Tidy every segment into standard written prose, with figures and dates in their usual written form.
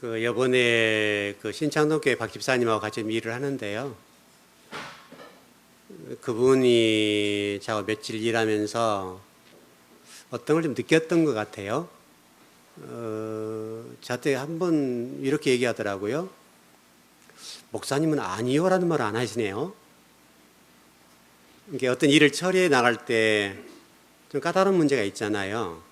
요번에 신창동교회 박 집사님하고 같이 일을 하는데요. 그분이 저하고 며칠 일하면서 어떤 걸 좀 느꼈던 것 같아요. 저한테 한번 이렇게 얘기하더라고요. 목사님은 아니요라는 말을 안 하시네요. 이게 어떤 일을 처리해 나갈 때 좀 까다로운 문제가 있잖아요.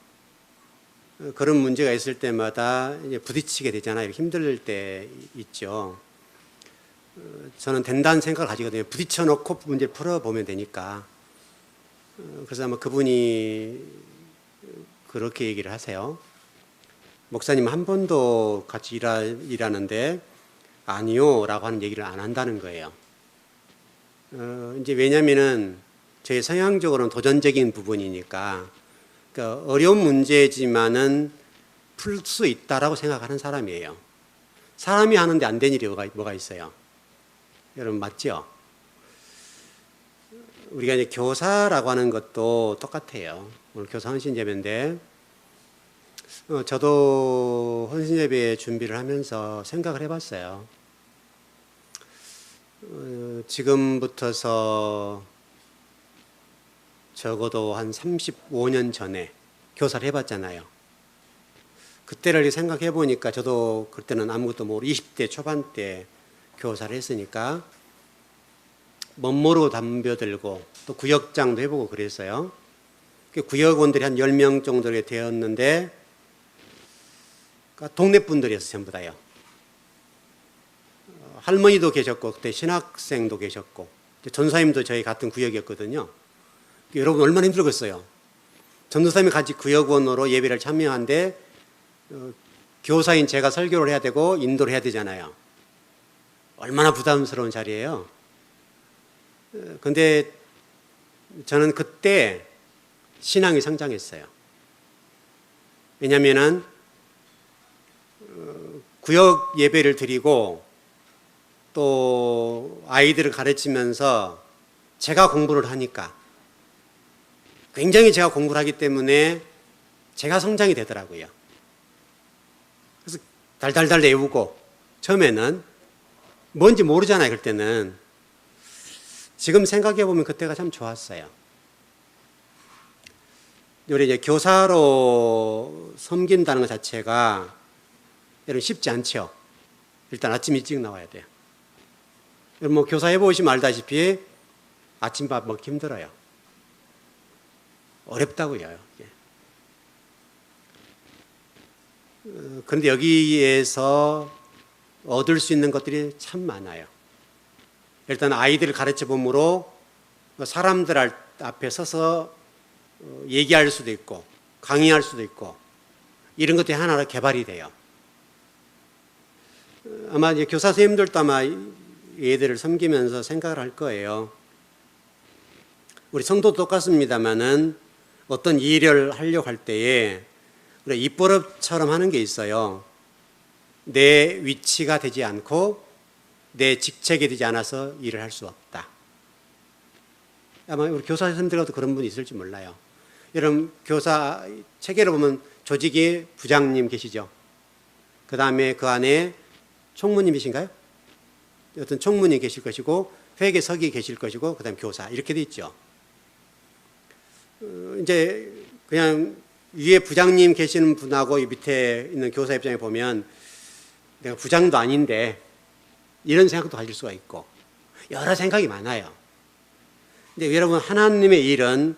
그런 문제가 있을 때마다 이제 부딪히게 되잖아요. 힘들 때 있죠. 저는 된다는 생각을 가지거든요. 부딪혀 놓고 문제를 풀어보면 되니까. 그래서 아마 그분이 그렇게 얘기를 하세요. 목사님 한 번도 같이 일하는데 아니요 라고 하는 얘기를 안 한다는 거예요. 이제 왜냐면은 저희 성향적으로는 도전적인 부분이니까, 그러니까 어려운 문제지만은 풀 수 있다라고 생각하는 사람이에요. 사람이 하는데 안 된 일이 뭐가 있어요? 여러분 맞죠? 우리가 이제 교사라고 하는 것도 똑같아요. 오늘 교사 헌신예배인데, 저도 헌신예배 준비를 하면서 생각을 해봤어요. 지금부터서 적어도 한 35년 전에 교사를 해봤잖아요. 그때를 생각해 보니까 저도 그때는 아무것도 모르고 20대 초반 때 교사를 했으니까 멋모르고 덤벼들고 또 구역장도 해보고 그랬어요. 구역원들이 한 10명 정도 되었는데 동네 분들이었어요. 전부 다요. 할머니도 계셨고 그때 신학생도 계셨고 전사님도 저희 같은 구역이었거든요. 여러분 얼마나 힘들겠어요. 전도사님이 같이 구역원으로 예배를 참여한데 교사인 제가 설교를 해야 되고 인도를 해야 되잖아요. 얼마나 부담스러운 자리예요. 근데 저는 그때 신앙이 성장했어요. 왜냐하면 구역 예배를 드리고 또 아이들을 가르치면서 제가 공부를 하니까 굉장히 제가 공부를 하기 때문에 제가 성장이 되더라고요. 그래서 달달달 외우고 처음에는 뭔지 모르잖아요. 그때는. 지금 생각해 보면 그때가 참 좋았어요. 우리 이제 교사로 섬긴다는 것 자체가 여러분 쉽지 않죠. 일단 아침 일찍 나와야 돼요. 여러분 뭐 교사 해보시면 알다시피 아침밥 먹기 힘들어요. 어렵다고요. 그런데 여기에서 얻을 수 있는 것들이 참 많아요. 일단 아이들을 가르쳐 봄으로 사람들 앞에 서서 얘기할 수도 있고 강의할 수도 있고 이런 것들이 하나로 개발이 돼요. 아마 이제 교사 선생님들도 아마 얘들을 섬기면서 생각을 할 거예요. 우리 성도도 똑같습니다만은 어떤 일을 하려고 할 때에 우리가 입버릇처럼 하는 게 있어요. 내 위치가 되지 않고 내 직책이 되지 않아서 일을 할 수 없다. 아마 우리 교사 선생님들도 그런 분이 있을지 몰라요. 여러분 교사 체계를 보면 조직이 부장님 계시죠. 그 다음에 그 안에 총무님이신가요? 어떤 총무님 계실 것이고 회계석이 계실 것이고 그 다음에 교사 이렇게 돼 있죠. 이제 그냥 위에 부장님 계시는 분하고 밑에 있는 교사 입장에 보면 내가 부장도 아닌데 이런 생각도 가질 수가 있고 여러 생각이 많아요. 근데 여러분 하나님의 일은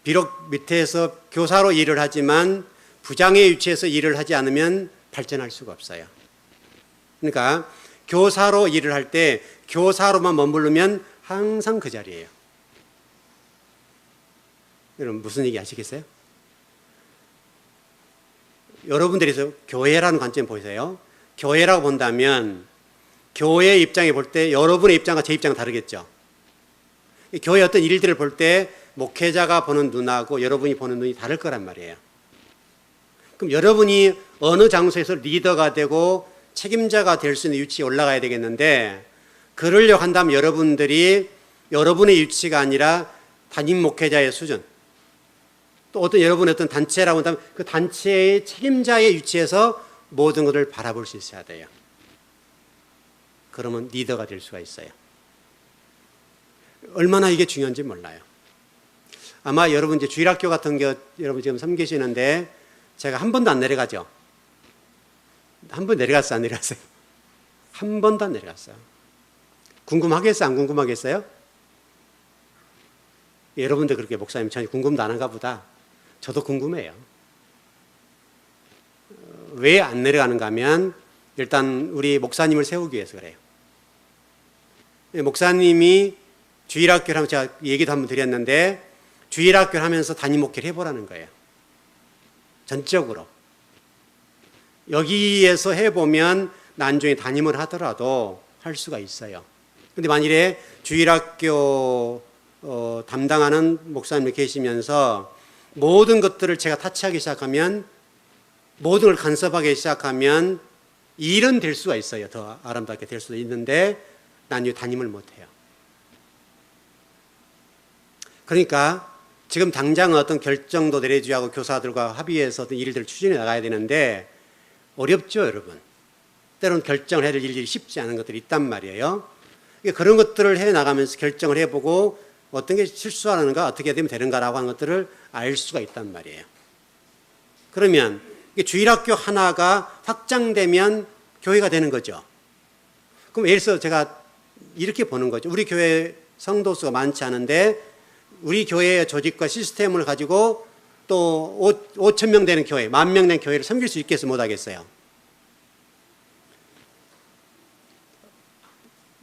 비록 밑에서 교사로 일을 하지만 부장의 위치에서 일을 하지 않으면 발전할 수가 없어요. 그러니까 교사로 일을 할 때 교사로만 머무르면 항상 그 자리예요. 여러분 무슨 얘기 아시겠어요? 여러분들이 교회라는 관점 보세요. 교회라고 본다면 교회 입장에 볼 때 여러분의 입장과 제 입장은 다르겠죠. 교회 어떤 일들을 볼 때 목회자가 보는 눈하고 여러분이 보는 눈이 다를 거란 말이에요. 그럼 여러분이 어느 장소에서 리더가 되고 책임자가 될 수 있는 위치에 올라가야 되겠는데 그러려고 한다면 여러분들이 여러분의 위치가 아니라 담임 목회자의 수준 또 어떤 여러분의 어떤 단체라고 한다면 그 단체의 책임자의 위치에서 모든 것을 바라볼 수 있어야 돼요. 그러면 리더가 될 수가 있어요. 얼마나 이게 중요한지 몰라요. 아마 여러분 이제 주일학교 같은 거 여러분 지금 섬기시는데 제가 한 번도 안 내려가죠. 한 번 내려갔어요, 안 내려갔어요? 한 번도 안 내려갔어요. 궁금하겠어요, 안 궁금하겠어요? 여러분들 그렇게 목사님 전혀 궁금도 안 한가 보다. 저도 궁금해요. 왜 안 내려가는가 하면 일단 우리 목사님을 세우기 위해서 그래요. 목사님이 주일학교를 하면 제가 얘기도 한번 드렸는데 주일학교를 하면서 담임 목회를 해보라는 거예요. 전적으로. 여기에서 해보면 나중에 담임을 하더라도 할 수가 있어요. 근데 만일에 주일학교 담당하는 목사님이 계시면서 모든 것들을 제가 타치하기 시작하면 모든 걸 간섭하기 시작하면 일은 될 수가 있어요. 더 아름답게 될 수도 있는데 나중에 담임을 못해요. 그러니까 지금 당장 어떤 결정도 내려줘야 하고 교사들과 합의해서 어떤 일들을 추진해 나가야 되는데 어렵죠, 여러분. 때로는 결정을 해야 될 일들이 쉽지 않은 것들이 있단 말이에요. 그런 것들을 해 나가면서 결정을 해보고 어떤 게 실수하는가, 어떻게 되면 되는가라고 하는 것들을 알 수가 있단 말이에요. 그러면 주일학교 하나가 확장되면 교회가 되는 거죠. 그럼 예를 들어서 제가 이렇게 보는 거죠. 우리 교회 성도수가 많지 않은데 우리 교회의 조직과 시스템을 가지고 또 5천 명 되는 교회, 10,000명 되는 교회를 섬길 수 있겠어, 못하겠어요?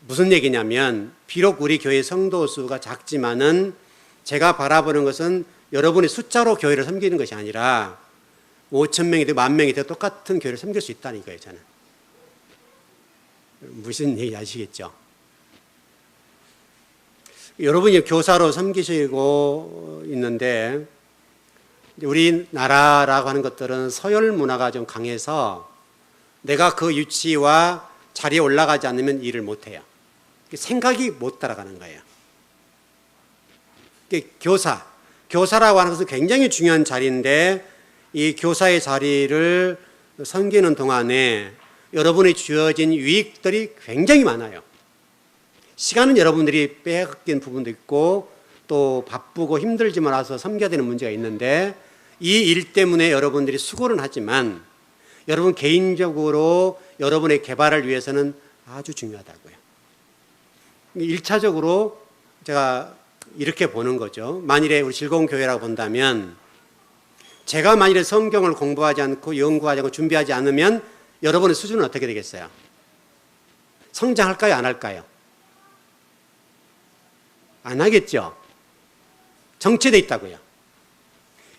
무슨 얘기냐면 비록 우리 교회 성도수가 작지만은 제가 바라보는 것은 여러분의 숫자로 교회를 섬기는 것이 아니라 5,000명이 되고 10,000명이 되고 똑같은 교회를 섬길 수 있다는 거예요. 저는. 무슨 얘기 아시겠죠? 여러분이 교사로 섬기시고 있는데 우리나라라고 하는 것들은 서열 문화가 좀 강해서 내가 그 위치와 자리에 올라가지 않으면 일을 못해요. 생각이 못 따라가는 거예요. 교사라고 하는 것은 굉장히 중요한 자리인데 이 교사의 자리를 섬기는 동안에 여러분이 주어진 유익들이 굉장히 많아요. 시간은 여러분들이 빼앗긴 부분도 있고 또 바쁘고 힘들지 말아서 섬겨야 되는 문제가 있는데 이 일 때문에 여러분들이 수고는 하지만 여러분 개인적으로 여러분의 개발을 위해서는 아주 중요하다고요. 1차적으로 제가 이렇게 보는 거죠. 만일에 우리 즐거운 교회라고 본다면 제가 만일에 성경을 공부하지 않고 연구하지 않고 준비하지 않으면 여러분의 수준은 어떻게 되겠어요? 성장할까요? 안 할까요? 안 하겠죠. 정체되어 있다고요.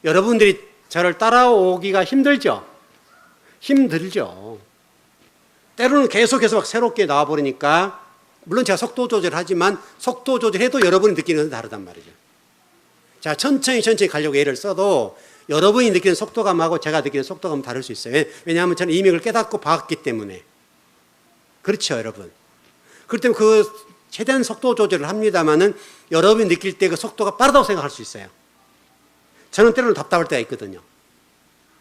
여러분들이 저를 따라오기가 힘들죠. 힘들죠. 때로는 계속해서 막 새롭게 나와버리니까 물론 제가 속도 조절하지만 속도 조절해도 여러분이 느끼는 것은 다르단 말이죠. 자, 천천히 가려고 애를 써도 여러분이 느끼는 속도감하고 제가 느끼는 속도감은 다를 수 있어요. 왜냐하면 저는 이미 그걸 깨닫고 봤기 때문에. 그렇죠, 여러분. 그렇기 때문에 그 최대한 속도 조절을 합니다만은 여러분이 느낄 때 그 속도가 빠르다고 생각할 수 있어요. 저는 때로는 답답할 때가 있거든요.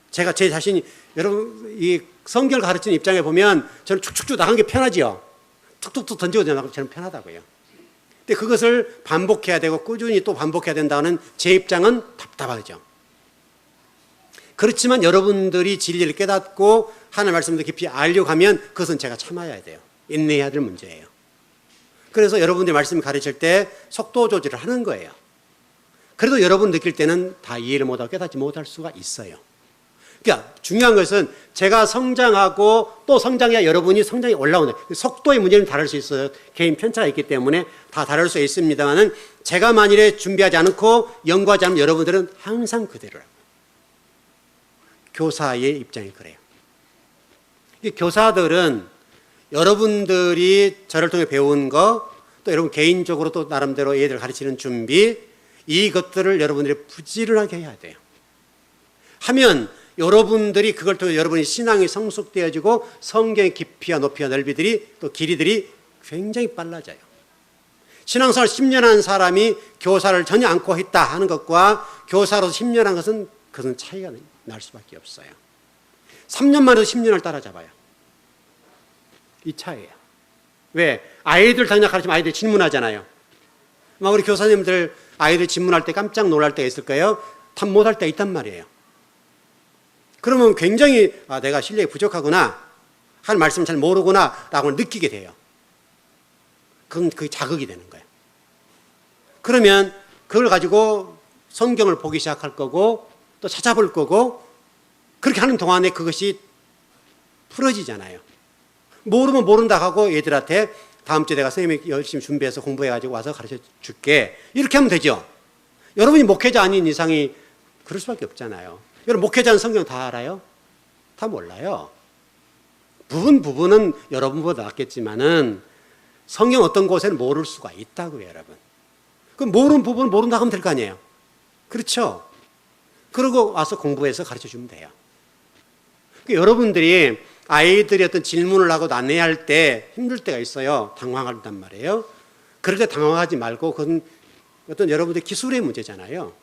제가 제 자신이 여러분 이 성경을 가르치는 입장에 보면 저는 축축축 나간 게 편하지요. 툭툭툭 던지고 나가면 저는 편하다고요. 근데 그것을 반복해야 되고 꾸준히 또 반복해야 된다는 제 입장은 답답하죠. 그렇지만 여러분들이 진리를 깨닫고 하나님의 말씀을 깊이 알려고 하면 그것은 제가 참아야 돼요. 인내해야 될 문제예요. 그래서 여러분들이 말씀을 가르칠 때 속도 조절을 하는 거예요. 그래도 여러분 느낄 때는 다 이해를 못하고 깨닫지 못할 수가 있어요. 그러니까 중요한 것은 제가 성장하고 또 성장해야 여러분이 성장이 올라오는 속도의 문제는 다를 수 있어요. 개인 편차가 있기 때문에 다 다를 수 있습니다만은 제가 만일에 준비하지 않고 연구하지 않으면 여러분들은 항상 그대로라고. 교사의 입장이 그래요. 교사들은 여러분들이 저를 통해 배운 거, 또 여러분 개인적으로 또 나름대로 애들 가르치는 준비, 이것들을 여러분들이 부지런하게 해야 돼요. 하면 여러분들이 그걸 통해 여러분의 신앙이 성숙되어지고 성경의 깊이와 높이와 넓이들이 또 길이들이 굉장히 빨라져요. 신앙생활 10년 한 사람이 교사를 전혀 않고 했다 하는 것과 교사로서 10년 한 것은 그것은 차이가 날 수밖에 없어요. 3년 만에도 10년을 따라잡아요. 이 차이예요. 왜? 아이들 당장 가르치면 아이들이 질문하잖아요. 막 우리 교사님들 아이들 질문할 때 깜짝 놀랄 때가 있을 거예요. 답 못할 때가 있단 말이에요. 그러면 굉장히 내가 실력이 부족하구나, 할 말씀을 잘 모르구나 라고 느끼게 돼요. 그건 그게 자극이 되는 거예요. 그러면 그걸 가지고 성경을 보기 시작할 거고 또 찾아볼 거고, 그렇게 하는 동안에 그것이 풀어지잖아요. 모르면 모른다 하고 얘들한테 다음 주에 내가 선생님이 열심히 준비해서 공부해가지고 와서 가르쳐 줄게, 이렇게 하면 되죠. 여러분이 목회자 아닌 이상이 그럴 수밖에 없잖아요. 여러분 목회자는 성경 다 알아요? 다 몰라요. 부분은 여러분보다 낫겠지만은 성경 어떤 곳에는 모를 수가 있다고요, 여러분. 그럼 모르는 부분 모른다 하면 될 거 아니에요. 그렇죠? 그러고 와서 공부해서 가르쳐 주면 돼요. 여러분들이 아이들이 어떤 질문을 하고 난해할 때 힘들 때가 있어요. 당황한단 말이에요. 그럴 때 당황하지 말고, 그건 어떤 여러분들의 기술의 문제잖아요.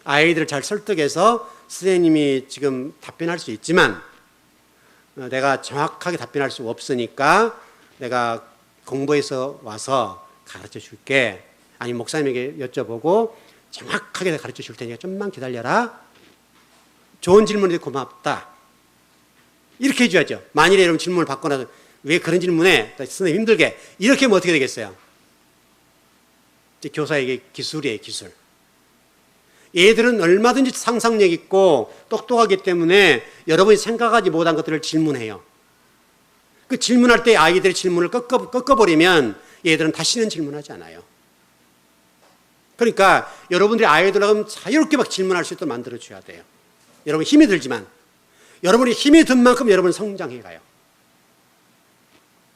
아이들을 잘 설득해서 선생님이 지금 답변할 수 있지만 내가 정확하게 답변할 수 없으니까 내가 공부해서 와서 가르쳐 줄게. 아니면 목사님에게 여쭤보고 정확하게 가르쳐 줄 테니까 좀만 기다려라. 좋은 질문이 고맙다. 이렇게 해줘야죠. 만일에 여러분 질문을 받고 나서 왜 그런 질문에 선생님 힘들게, 이렇게 하면 어떻게 되겠어요? 이제 교사에게 기술이에요, 기술. 얘들은 얼마든지 상상력 있고 똑똑하기 때문에 여러분이 생각하지 못한 것들을 질문해요. 그 질문할 때 아이들의 질문을 꺾어버리면 얘들은 다시는 질문하지 않아요. 그러니까 여러분들이 아이들하고 자유롭게 막 질문할 수 있도록 만들어줘야 돼요. 여러분 힘이 들지만, 여러분이 힘이 든 만큼 여러분은 성장해 가요.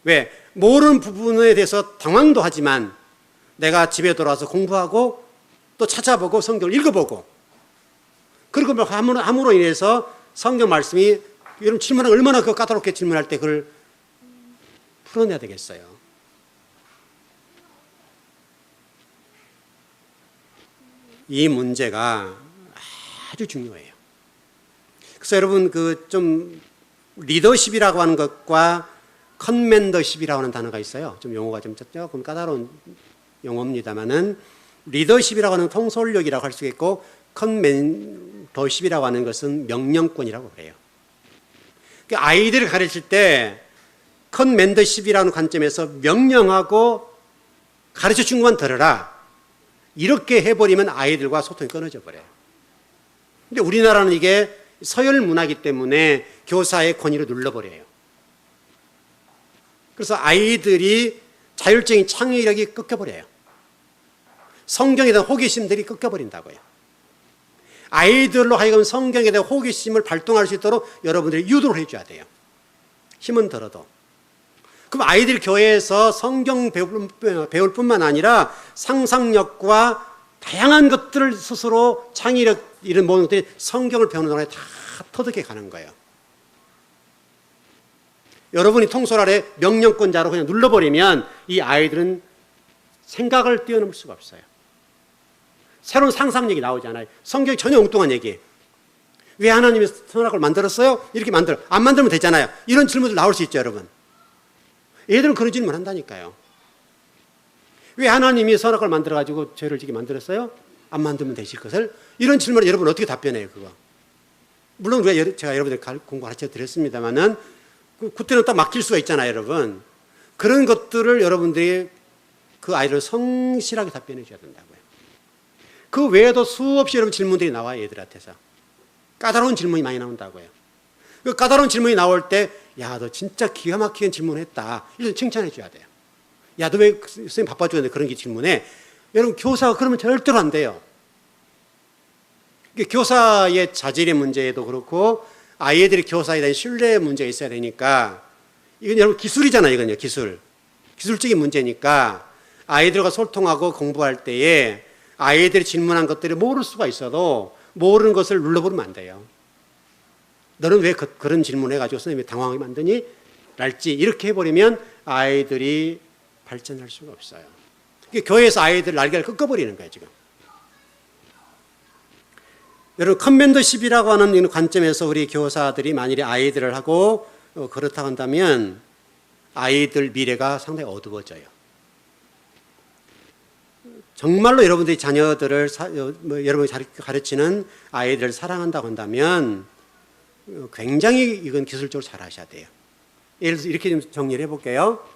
왜? 모르는 부분에 대해서 당황도 하지만 내가 집에 돌아와서 공부하고 또 찾아보고 성경을 읽어보고, 그리고 함으로 인해서 성경 말씀이, 여러분 질문을 얼마나 그 까다롭게 질문할 때 그걸 풀어내야 되겠어요. 이 문제가 아주 중요해요. 그래서 여러분 좀 리더십이라고 하는 것과 컨맨더십이라고 하는 단어가 있어요. 좀 용어가 좀 조금 까다로운 용어입니다만은, 리더십이라고 하는 통솔력이라고 할 수 있고 컨맨더십이라고 하는 것은 명령권이라고 그래요. 그러니까 아이들을 가르칠 때 컨맨더십이라는 관점에서 명령하고 가르쳐 준 것만 들어라, 이렇게 해버리면 아이들과 소통이 끊어져 버려요. 근데 우리나라는 이게 서열 문화이기 때문에 교사의 권위를 눌러버려요. 그래서 아이들이 자율적인 창의력이 꺾여버려요. 성경에 대한 호기심들이 꺾여버린다고요. 아이들로 하여금 성경에 대한 호기심을 발동할 수 있도록 여러분들이 유도를 해줘야 돼요. 힘은 들어도. 그럼 아이들 교회에서 성경 배울 뿐만 아니라 상상력과 다양한 것들을 스스로 창의력, 이런 모든 것들이 성경을 배우는 동안에 다 터득해 가는 거예요. 여러분이 통솔 아래 명령권자로 그냥 눌러버리면 이 아이들은 생각을 뛰어넘을 수가 없어요. 새로운 상상력이 나오잖아요. 성경이 전혀 엉뚱한 얘기예요. 왜 하나님이 선악을 만들었어요? 이렇게 안 만들면 되잖아요. 이런 질문들 나올 수 있죠, 여러분. 얘들은 그런 질문 한다니까요. 왜 하나님이 선악을 만들어가지고 죄를 지게 만들었어요? 안 만들면 되실 것을? 이런 질문에 여러분 어떻게 답변해요, 그거? 물론 제가 여러분들 공부 가르쳐 드렸습니다만은 그때는 딱 막힐 수가 있잖아요, 여러분. 그런 것들을 여러분들이 그 아이를 성실하게 답변해 줘야 된다고요. 그 외에도 수없이 여러분 질문들이 나와요, 얘들한테서. 까다로운 질문이 많이 나온다고요. 그 까다로운 질문이 나올 때, 야, 너 진짜 기가 막히게 질문했다, 이런 칭찬해 줘야 돼요. 야, 너 왜 선생님 바빠 죽었는데 그런 게 질문해? 여러분, 교사가 그러면 절대로 안 돼요. 교사의 자질의 문제에도 그렇고 아이들이 교사에 대한 신뢰의 문제가 있어야 되니까, 이건 여러분 기술이잖아요. 이건요, 기술적인 문제니까 아이들과 소통하고 공부할 때에 아이들이 질문한 것들을 모를 수가 있어도 모르는 것을 눌러버리면 안 돼요. 너는 왜 그런 질문을 해가지고 선생님이 당황하게 만드니? 랄지 이렇게 해버리면 아이들이 발전할 수가 없어요. 교회에서 아이들 날개를 꺾어버리는 거예요, 지금. 여러분 커맨더십이라고 하는 관점에서 우리 교사들이 만일에 아이들을 하고 그렇다고 한다면 아이들 미래가 상당히 어두워져요. 정말로 여러분들이 자녀들을 여러분이 가르치는 아이들을 사랑한다고 한다면 굉장히 이건 기술적으로 잘 하셔야 돼요. 예를 들어서 이렇게 좀 정리를 해볼게요.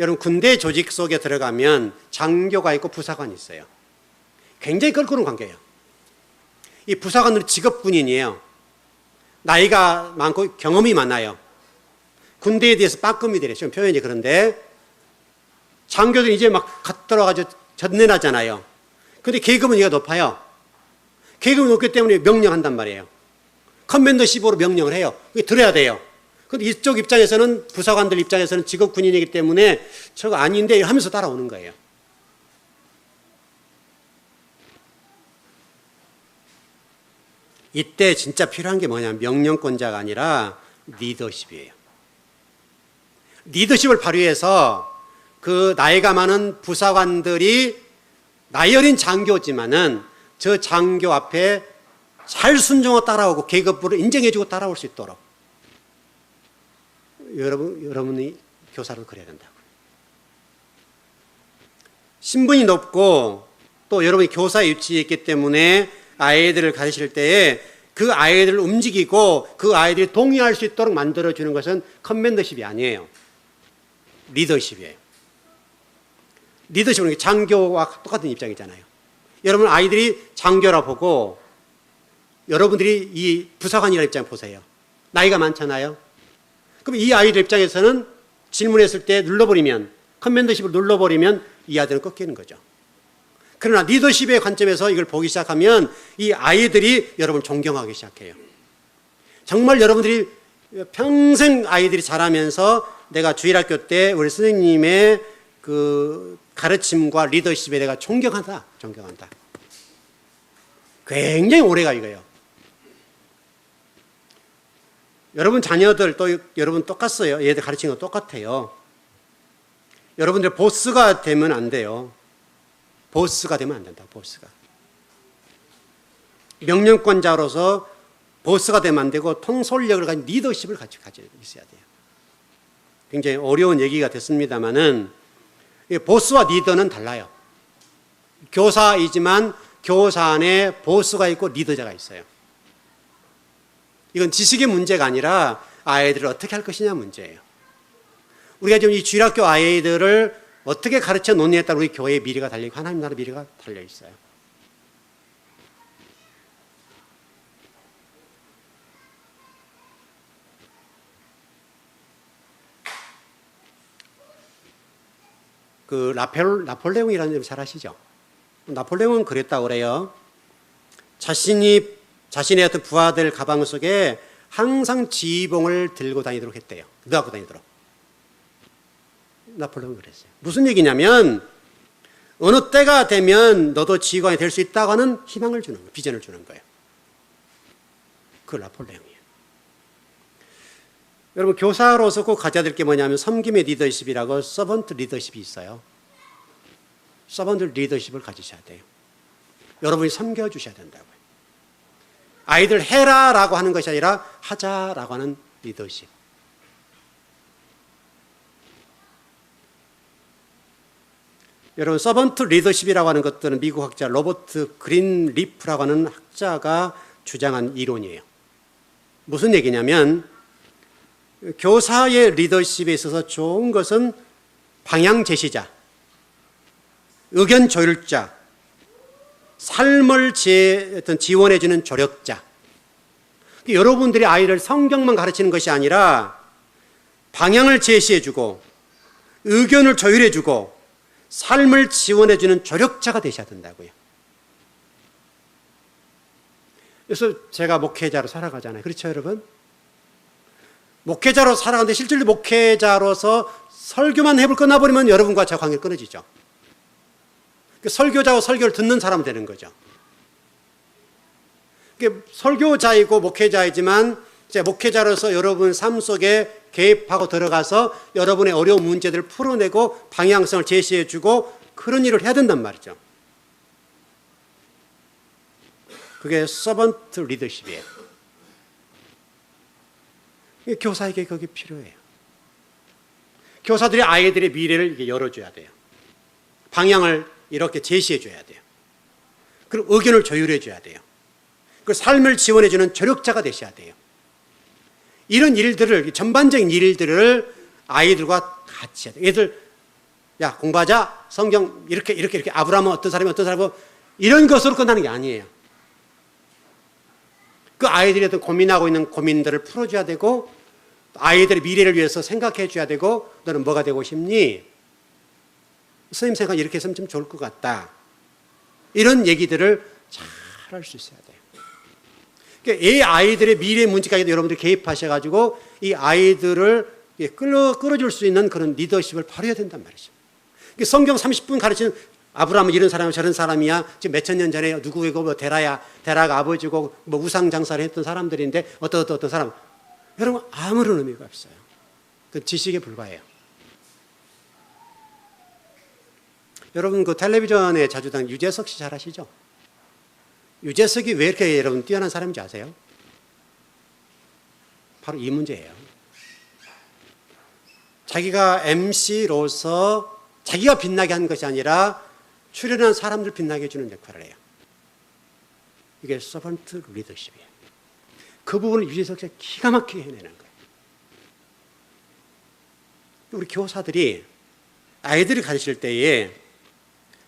여러분 군대 조직 속에 들어가면 장교가 있고 부사관이 있어요. 굉장히 껄끄러운 관계예요. 이 부사관들은 직업 군인이에요. 나이가 많고 경험이 많아요. 군대에 대해서 빠끔이 되래. 좀 표현이 그런데 장교들은 이제 막 갓 들어가지고 전내나잖아요. 근데 계급은 얘가 높아요. 계급이 높기 때문에 명령한단 말이에요. 커맨더십으로 명령을 해요. 그게 들어야 돼요. 근데 이쪽 입장에서는 부사관들 입장에서는 직업 군인이기 때문에 저거 아닌데 하면서 따라오는 거예요. 이때 진짜 필요한 게 뭐냐면 명령권자가 아니라 리더십이에요. 리더십을 발휘해서 그 나이가 많은 부사관들이 나이 어린 장교지만은 저 장교 앞에 잘 순종하고 따라오고 계급부를 인정해주고 따라올 수 있도록 여러분이 교사를 그려야 된다고요. 신분이 높고 또 여러분이 교사의 위치에 있기 때문에 아이들을 가르칠 때에 그 아이들을 움직이고 그 아이들이 동의할 수 있도록 만들어주는 것은 커맨더십이 아니에요. 리더십이에요. 리더십은 장교와 똑같은 입장이잖아요. 여러분 아이들이 장교라 보고 여러분들이 이 부사관이라는 입장 보세요. 나이가 많잖아요. 그럼 이 아이들 입장에서는 질문했을 때 눌러버리면 커맨더십을 눌러버리면 이 아이들은 꺾이는 거죠. 그러나 리더십의 관점에서 이걸 보기 시작하면 이 아이들이 여러분을 존경하기 시작해요. 정말 여러분들이 평생 아이들이 자라면서 내가 주일학교 때 우리 선생님의 그 가르침과 리더십에 내가 존경한다. 굉장히 오래가 이거예요. 여러분 자녀들 또 여러분 똑같어요. 얘들 가르치는 거 똑같아요. 여러분들 보스가 되면 안 돼요. 보스가 되면 안 된다. 보스가. 명령권자로서 보스가 되면 안 되고 통솔력을 가진 리더십을 가지고 있어야 돼요. 굉장히 어려운 얘기가 됐습니다만은 보스와 리더는 달라요. 교사이지만 교사 안에 보스가 있고 리더자가 있어요. 이건 지식의 문제가 아니라 아이들을 어떻게 할 것이냐 문제예요. 우리가 지금 이 주일학교 아이들을 어떻게 가르쳐 놓느냐에 따라 우리 교회의 미래가 달려있고 하나님 나라 미래가 달려있어요. 그 나폴레옹이라는 점 잘 아시죠? 나폴레옹은 그랬다고 그래요. 자신의 어떤 부하들 가방 속에 항상 지휘봉을 들고 다니도록 했대요. 넣고 다니도록. 나폴레옹이 그랬어요. 무슨 얘기냐면 어느 때가 되면 너도 지휘관이 될 수 있다고 하는 희망을 주는 거예요. 비전을 주는 거예요. 그걸 나폴레옹이에요. 여러분 교사로서 꼭 가져야 될 게 뭐냐면 섬김의 리더십이라고 서번트 리더십이 있어요. 서번트 리더십을 가지셔야 돼요. 여러분이 섬겨주셔야 된다고요. 아이들 해라라고 하는 것이 아니라 하자라고 하는 리더십. 여러분 서번트 리더십이라고 하는 것들은 미국 학자 로버트 그린리프라고 하는 학자가 주장한 이론이에요. 무슨 얘기냐면 교사의 리더십에 있어서 좋은 것은 방향 제시자, 의견 조율자, 삶을 지원해주는 조력자. 여러분들이 아이를 성경만 가르치는 것이 아니라 방향을 제시해주고 의견을 조율해주고 삶을 지원해주는 조력자가 되셔야 된다고요. 그래서 제가 목회자로 살아가잖아요. 그렇죠, 여러분? 목회자로 살아가는데 실질로 목회자로서 설교만 해볼 끝나버리면 여러분과 저 관계가 끊어지죠. 설교자와 설교를 듣는 사람은 되는 거죠. 설교자이고 목회자이지만 목회자로서 여러분 삶 속에 개입하고 들어가서 여러분의 어려운 문제들을 풀어내고 방향성을 제시해주고 그런 일을 해야 된단 말이죠. 그게 서번트 리더십이에요. 교사에게 그게 필요해요. 교사들이 아이들의 미래를 이렇게 열어줘야 돼요. 방향을 이렇게 제시해줘야 돼요. 그리고 의견을 조율해줘야 돼요. 그 삶을 지원해주는 조력자가 되셔야 돼요. 이런 일들을, 전반적인 일들을 아이들과 같이 해야 돼요. 애들, 야, 공부하자. 성경 이렇게 아브라함은 어떤 사람이고 이런 것으로 끝나는 게 아니에요. 그 아이들이 어떤 고민하고 있는 고민들을 풀어줘야 되고, 아이들의 미래를 위해서 생각해 줘야 되고, 너는 뭐가 되고 싶니? 선생님 생각 이렇게 했으면 좀 좋을 것 같다. 이런 얘기들을 잘 할 수 있어야 돼요. 그러니까 이 아이들의 미래 문제까지도 여러분들이 개입하셔가지고 이 아이들을 끌어줄 수 있는 그런 리더십을 발휘해야 된단 말이죠. 성경 30분 가르치는 아브라함은 이런 사람이야 저런 사람이야. 지금 몇천 년 전에 누구이고 뭐 데라가 아버지고 뭐 우상 장사를 했던 사람들인데 어떤 사람. 여러분 아무런 의미가 없어요. 그 지식에 불과해요. 여러분 그 텔레비전에 자주 다니는 유재석 씨 잘 아시죠? 유재석이 왜 이렇게 여러분 뛰어난 사람인지 아세요? 바로 이 문제예요. 자기가 MC로서 자기가 빛나게 하는 것이 아니라 출연한 사람들 빛나게 해주는 역할을 해요. 이게 서번트 리더십이에요. 그 부분을 유재석 씨가 기가 막히게 해내는 거예요. 우리 교사들이 아이들을 가르칠 때에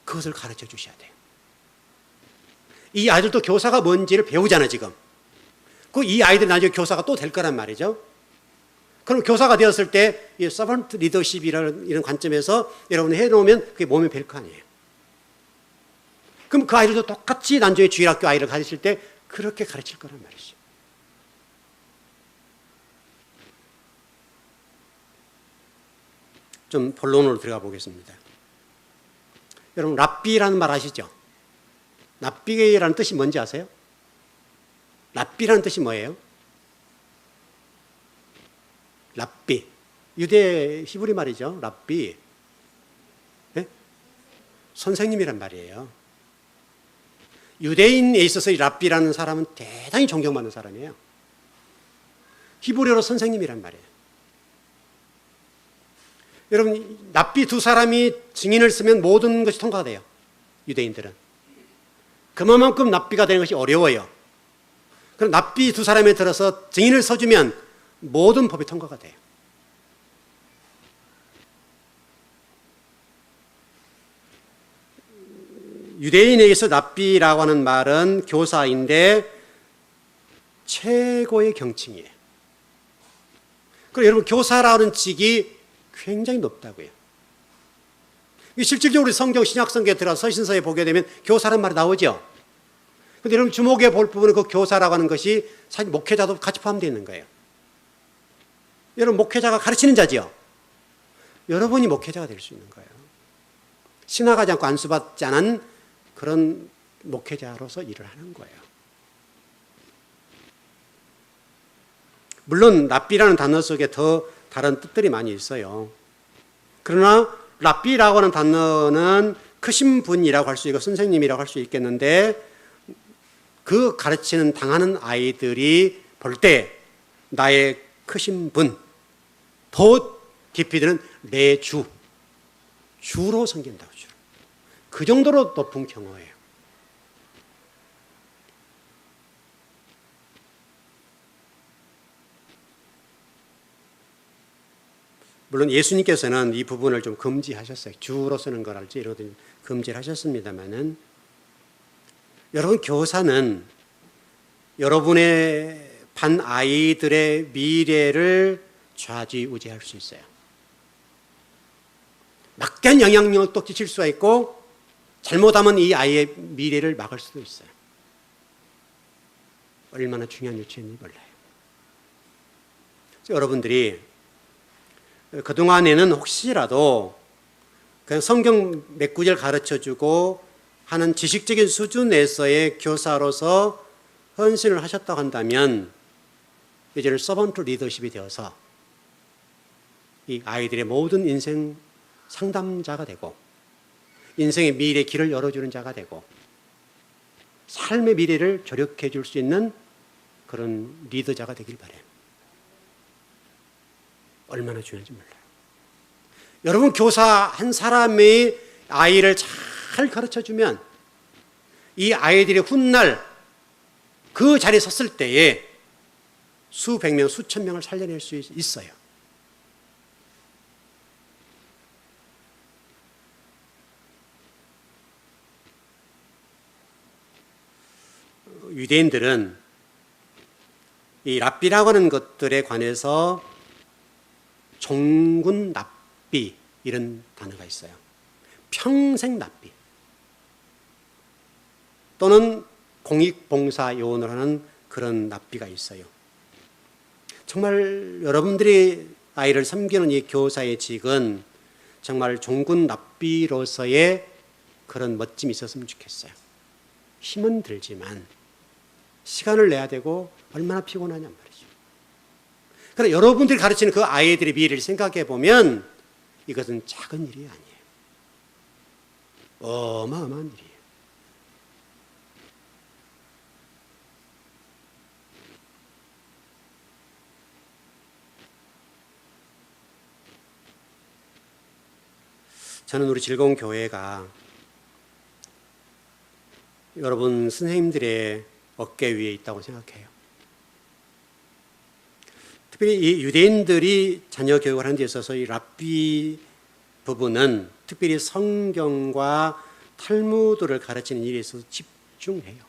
그것을 가르쳐 주셔야 돼요. 이 아이들도 교사가 뭔지를 배우잖아요, 지금. 이 아이들이 나중에 교사가 또 될 거란 말이죠. 그럼 교사가 되었을 때 이 서번트 리더십이라는 이런 관점에서 여러분이 해놓으면 그게 몸에 뵐 거 아니에요. 그럼 그 아이들도 똑같이 나중에 주일학교 아이를 가르칠 때 그렇게 가르칠 거란 말이죠. 좀 본론으로 들어가 보겠습니다. 여러분 랍비라는 말 아시죠? 랍비라는 뜻이 뭔지 아세요? 랍비라는 뜻이 뭐예요? 랍비. 유대 히브리 말이죠. 랍비. 네? 선생님이란 말이에요. 유대인에 있어서 이 랍비라는 사람은 대단히 존경받는 사람이에요. 히브리어로 선생님이란 말이에요. 여러분 랍비 두 사람이 증인을 쓰면 모든 것이 통과가 돼요. 유대인들은. 그만큼 랍비가 되는 것이 어려워요. 그럼 랍비 두 사람에 들어서 증인을 서주면 모든 법이 통과가 돼요. 유대인에게서 랍비라고 하는 말은 교사인데 최고의 경칭이에요. 그럼 여러분 교사라는 직이 굉장히 높다고요. 실질적으로 성경 신약성경에 들어서 서신서에 보게 되면 교사라는 말이 나오죠. 그런데 여러분 주목해 볼 부분은 그 교사라고 하는 것이 사실 목회자도 같이 포함되어 있는 거예요. 여러분 목회자가 가르치는 자죠. 여러분이 목회자가 될 수 있는 거예요. 신학하지 않고 안수받지 않은 그런 목회자로서 일을 하는 거예요. 물론 랍비라는 단어 속에 더 다른 뜻들이 많이 있어요. 그러나 랍비라고 하는 단어는 크신 분이라고 할 수 있고 선생님이라고 할 수 있겠는데 그 가르치는 당하는 아이들이 볼 때 나의 크신 분, 더 깊이 드는 내 주로 섬긴다고 주. 그 정도로 높은 경어예요. 물론 예수님께서는 이 부분을 좀 금지하셨어요. 주로 쓰는 거랄지 이런 것들 금지를 하셨습니다만은 여러분 교사는 여러분의 반 아이들의 미래를 좌지우지할 수 있어요. 막대한 영향력을 또 끼칠 수가 있고 잘못하면 이 아이의 미래를 막을 수도 있어요. 얼마나 중요한 유치인지 몰라요. 여러분들이 그동안에는 혹시라도 그냥 성경 몇 구절 가르쳐주고 하는 지식적인 수준에서의 교사로서 헌신을 하셨다고 한다면 이제는 서번트 리더십이 되어서 이 아이들의 모든 인생 상담자가 되고 인생의 미래의 길을 열어주는 자가 되고 삶의 미래를 조력해 줄 수 있는 그런 리더자가 되길 바라요. 얼마나 중요한지 몰라요. 여러분, 교사 한 사람의 아이를 잘 가르쳐주면 이 아이들의 훗날 그 자리에 섰을 때에 수백 명, 수천 명을 살려낼 수 있어요. 유대인들은 이 랍비라고 하는 것들에 관해서 종군 랍비 이런 단어가 있어요. 평생 랍비 또는 공익봉사 요원을 하는 그런 랍비가 있어요. 정말 여러분들이 아이를 섬기는 이 교사의 직은 정말 종군 랍비로서의 그런 멋짐이 있었으면 좋겠어요. 힘은 들지만 시간을 내야 되고 얼마나 피곤하냔 말이죠. 그러나 여러분들이 가르치는 그 아이들의 미래를 생각해 보면 이것은 작은 일이 아니에요. 어마어마한 일이에요. 저는 우리 즐거운 교회가 여러분 선생님들의 어깨 위에 있다고 생각해요. 특별히 이 유대인들이 자녀 교육을 하는 데 있어서 이 랍비 부분은 특별히 성경과 탈무드를 가르치는 일에 있어서 집중해요.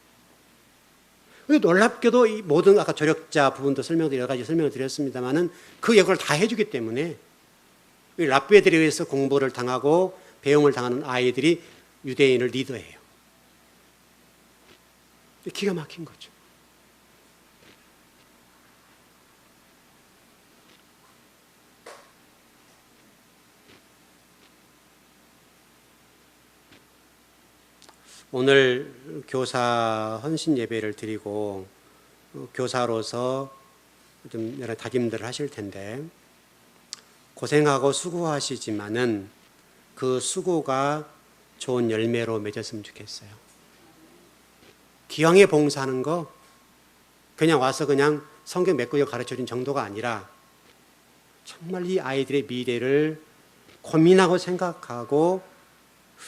놀랍게도 이 모든 아까 조력자 부분도 여러 가지 설명을 드렸습니다만은 그 역할을 다 해주기 때문에 이 랍비들에 의해서 공부를 당하고 배움을 당하는 아이들이 유대인을 리더해요. 기가 막힌 거죠. 오늘 교사 헌신 예배를 드리고 교사로서 좀 여러 다짐들을 하실 텐데 고생하고 수고하시지만은 그 수고가 좋은 열매로 맺었으면 좋겠어요. 기왕에 봉사하는 거 그냥 와서 그냥 성경 몇 구절 가르쳐준 정도가 아니라 정말 이 아이들의 미래를 고민하고 생각하고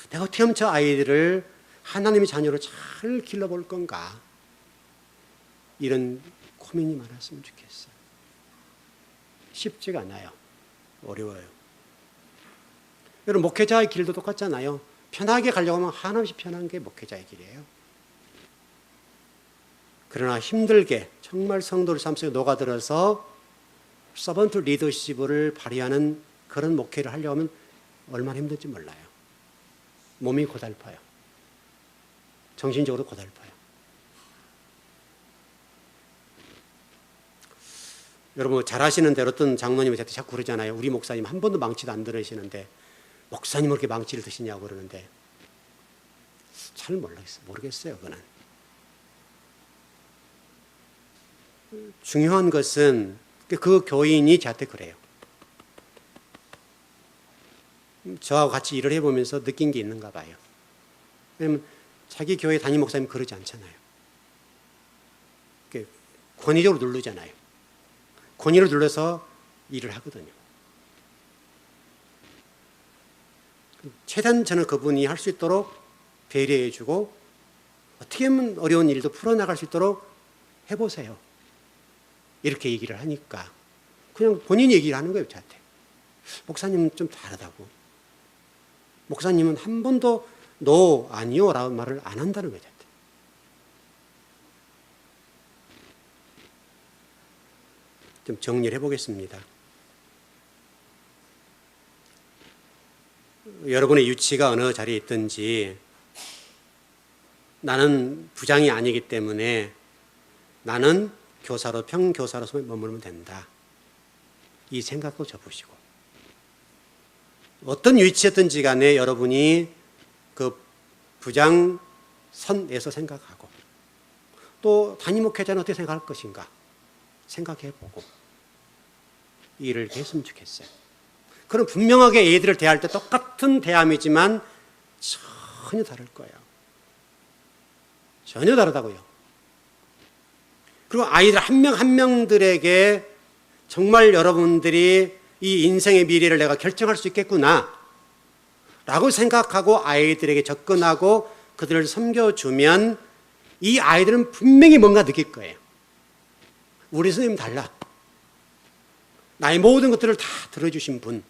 내가 어떻게 하면 저 아이들을 하나님의 자녀로 잘 길러볼 건가 이런 고민이 많았으면 좋겠어요. 쉽지가 않아요. 어려워요. 여러분 목회자의 길도 똑같잖아요. 편하게 가려고 하면 한없이 편한 게 목회자의 길이에요. 그러나 힘들게 정말 성도를 삶 속에 녹아들어서 서번트 리더십을 발휘하는 그런 목회를 하려고 하면 얼마나 힘든지 몰라요. 몸이 고달파요. 정신적으로 고달파요. 여러분 잘 아시는 대로 어떤 장로님이 저한테 자꾸 그러잖아요. 우리 목사님 한 번도 망치도 안 들으시는데 목사님은 그렇게 망치를 드시냐고 그러는데 잘 모르겠어요. 그건. 중요한 것은 그 교인이 저한테 그래요. 저하고 같이 일을 해보면서 느낀 게 있는가 봐요. 왜냐면 자기 교회 담임 목사님 그러지 않잖아요. 권위적으로 누르잖아요. 권위를 눌러서 일을 하거든요. 최대한 저는 그분이 할 수 있도록 배려해주고 어떻게 하면 어려운 일도 풀어나갈 수 있도록 해보세요. 이렇게 얘기를 하니까 그냥 본인이 얘기를 하는 거예요. 저한테. 목사님은 좀 다르다고. 목사님은 한 번도 no, 아니요 라는 말을 안 한다는 거예요. 저한테. 좀 정리를 해보겠습니다. 여러분의 유치가 어느 자리에 있든지 나는 부장이 아니기 때문에 나는 교사로 평교사로서 머물면 된다. 이 생각도 접으시고 어떤 위치였든지 간에 여러분이 그 부장 선에서 생각하고 또 담임 목회자는 어떻게 생각할 것인가 생각해보고 일을 했으면 좋겠어요. 그럼 분명하게 애들을 대할 때 똑같은 대함이지만 전혀 다를 거예요. 전혀 다르다고요. 그리고 아이들 한 명 한 명들에게 정말 여러분들이 이 인생의 미래를 내가 결정할 수 있겠구나 라고 생각하고 아이들에게 접근하고 그들을 섬겨주면 이 아이들은 분명히 뭔가 느낄 거예요. 우리 선생님 달라. 나의 모든 것들을 다 들어주신 분,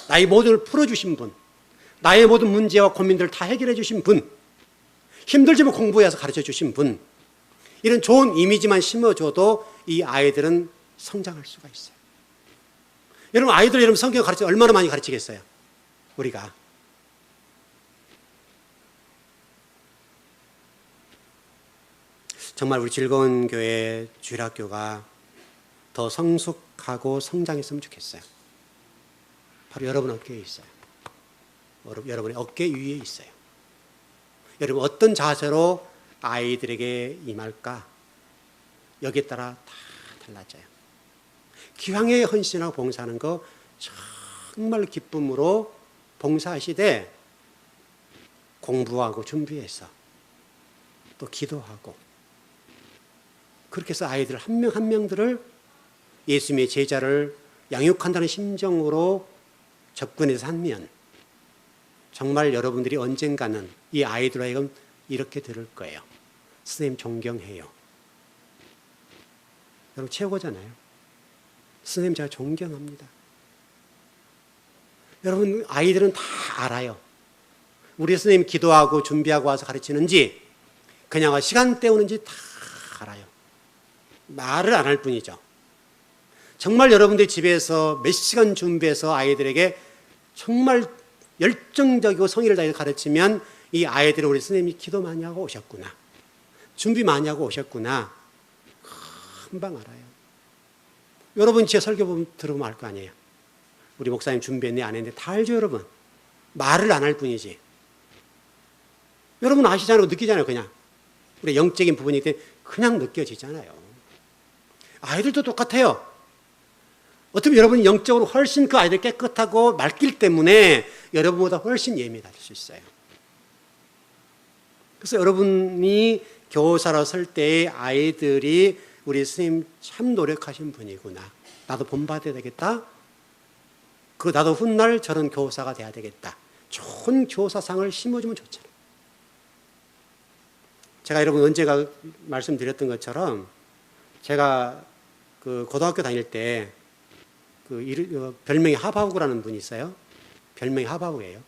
나의 모든 걸 풀어주신 분, 나의 모든 문제와 고민들을 다 해결해 주신 분, 힘들지만 공부해서 가르쳐 주신 분, 이런 좋은 이미지만 심어줘도 이 아이들은 성장할 수가 있어요. 여러분, 아이들 여러분 성경 가르쳐 얼마나 많이 가르치겠어요? 우리가. 정말 우리 즐거운 교회 주일학교가 더 성숙하고 성장했으면 좋겠어요. 바로 여러분 어깨에 있어요. 여러분의 어깨 위에 있어요. 여러분 어떤 자세로 아이들에게 임할까? 여기에 따라 다 달라져요. 기왕에 헌신하고 봉사하는 거 정말 기쁨으로 봉사하시되 공부하고 준비해서 또 기도하고 그렇게 해서 아이들 한 명 한 명들을 예수님의 제자를 양육한다는 심정으로 접근해서 하면 정말 여러분들이 언젠가는 이 아이들과 하여금 이렇게 들을 거예요. 선생님 존경해요. 여러분 최고잖아요. 선생님 제가 존경합니다. 여러분 아이들은 다 알아요. 우리 선생님 기도하고 준비하고 와서 가르치는지 그냥 시간 때우는지 다 알아요. 말을 안 할 뿐이죠. 정말 여러분들 집에서 몇 시간 준비해서 아이들에게 정말 열정적이고 성의를 다해서 가르치면 이 아이들은 우리 선생님이 기도 많이 하고 오셨구나, 준비 많이 하고 오셨구나, 금방 알아요. 여러분 제 설교 들어보면 알 거 아니에요. 우리 목사님 준비했네 안 했네 다 알죠. 여러분 말을 안 할 뿐이지. 여러분 아시잖아요. 느끼잖아요. 그냥 우리 영적인 부분이기 때문에 그냥 느껴지잖아요. 아이들도 똑같아요. 어떻게 여러분이 영적으로 훨씬 그 아이들 깨끗하고 맑기 때문에 여러분보다 훨씬 예민할 수 있어요. 그래서 여러분이 교사로 설 때의 아이들이 우리 스님 참 노력하신 분이구나, 나도 본받아야 되겠다, 나도 훗날 저런 교사가 돼야 되겠다, 좋은 교사상을 심어주면 좋잖아요. 제가 여러분 언제가 말씀드렸던 것처럼 제가 그 고등학교 다닐 때 별명이 하바구라는 분이 있어요. 별명이 하바구예요.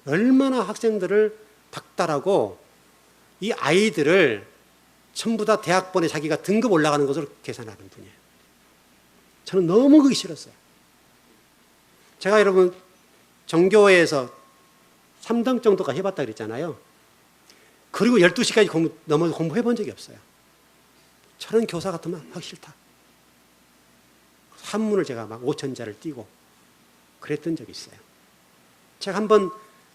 얼마나 학생들을 박탈하고 이 아이들을 전부 다 대학번에 자기가 등급 올라가는 것으로 계산하는 분이에요. 저는 너무 그게 싫었어요. 제가 여러분 정교회에서 3등 정도까지 해봤다 그랬잖아요. 그리고 12시까지 넘어서 공부해 본 적이 없어요. 저런 교사 같으면 하기 싫다. 한문을 제가 막 5천자를 띄고 그랬던 적이 있어요. 제가 한번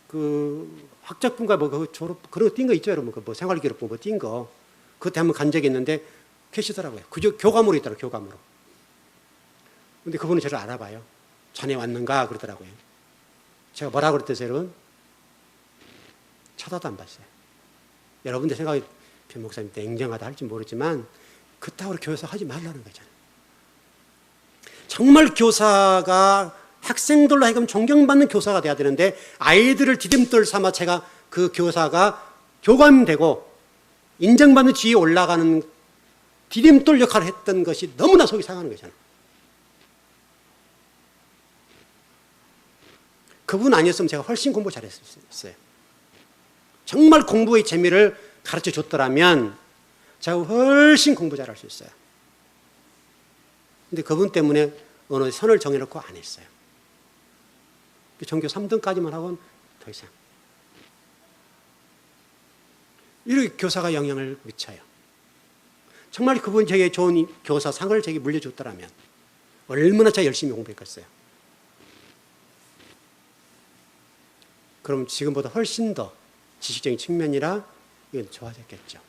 그 학적분과 뭐 졸업 그런 거 띈 거 있죠, 여러분. 그 뭐 생활기록부 뭐 띈 거 그때 한번 간 적이 있는데 계시더라고요. 그저 교감으로 있더라고요, 교감으로. 근데 그분은 저를 알아봐요. 자네 왔는가 그러더라고요. 제가 뭐라고 그랬더니 여러분 쳐다도 안 봤어요. 여러분들 생각이 변 목사님 냉정하다 할지 모르지만 그따위로 교사 하지 말라는 거잖아요. 정말 교사가 학생들로 하여금 존경받는 교사가 돼야 되는데 아이들을 디딤돌 삼아 제가 그 교사가 교감되고 인정받는 지위에 올라가는 디딤돌 역할을 했던 것이 너무나 속이 상하는 거잖아요. 그분 아니었으면 제가 훨씬 공부 잘했었어요. 정말 공부의 재미를 가르쳐 줬더라면 제가 훨씬 공부 잘할 수 있어요. 근데 그분 때문에 어느 선을 정해놓고 안 했어요. 전교 3등까지만 하고는 더 이상. 이렇게 교사가 영향을 미쳐요. 정말 그분이 제게 좋은 교사상을 제게 물려줬더라면 얼마나 제가 열심히 공부했겠어요. 그럼 지금보다 훨씬 더 지식적인 측면이라 이건 좋아졌겠죠.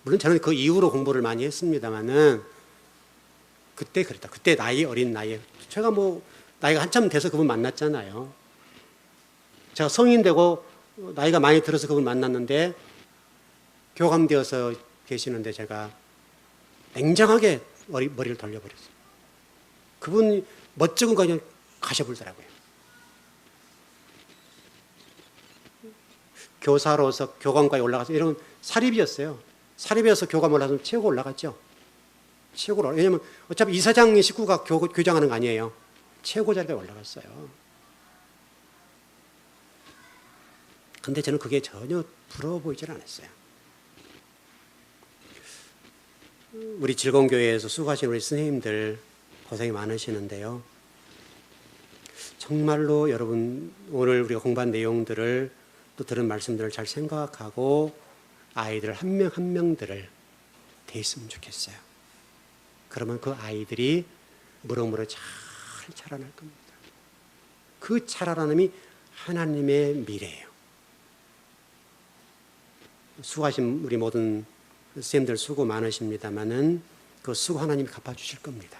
물론 저는 그 이후로 공부를 많이 했습니다만은 그때 그랬다. 그때 어린 나이에 제가 뭐 나이가 한참 돼서 그분 만났잖아요. 제가 성인 되고 나이가 많이 들어서 그분 만났는데 교감되어서 계시는데 제가 냉정하게 머리를 돌려버렸어요. 그분이 멋쩍은 거 그냥 가셔버리더라고요. 교사로서 교감까지 올라가서 이런 사립이었어요. 사립이어서 교감 올라가서 최고 올라갔죠. 최고로. 왜냐하면 어차피 이사장 식구가 교장하는 거 아니에요. 최고 자리에 올라갔어요. 근데 저는 그게 전혀 부러워 보이질 않았어요. 우리 즐거운교회에서 수고하신 우리 선생님들 고생이 많으시는데요. 정말로 여러분 오늘 우리가 공부한 내용들을 또 들은 말씀들을 잘 생각하고 아이들 한 명 한 명들을 대했으면 좋겠어요. 그러면 그 아이들이 무럭무럭 잘 자라날 겁니다. 그 자라남이 하나님의 미래예요. 수고하신 우리 모든 선생님들 수고 많으십니다만은 그 수고 하나님이 갚아주실 겁니다.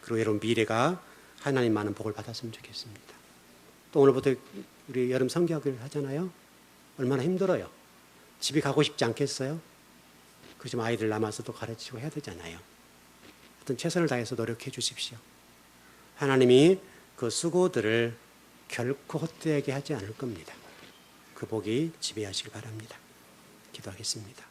그리고 여러분 미래가 하나님 많은 복을 받았으면 좋겠습니다. 또 오늘부터 우리 여름 성경학을 하잖아요. 얼마나 힘들어요. 집에 가고 싶지 않겠어요? 그렇지만 아이들 남아서 또 가르치고 해야 되잖아요. 하여튼 최선을 다해서 노력해 주십시오. 하나님이 그 수고들을 결코 헛되게 하지 않을 겁니다. 그 복이 지배하시길 바랍니다. 기도하겠습니다.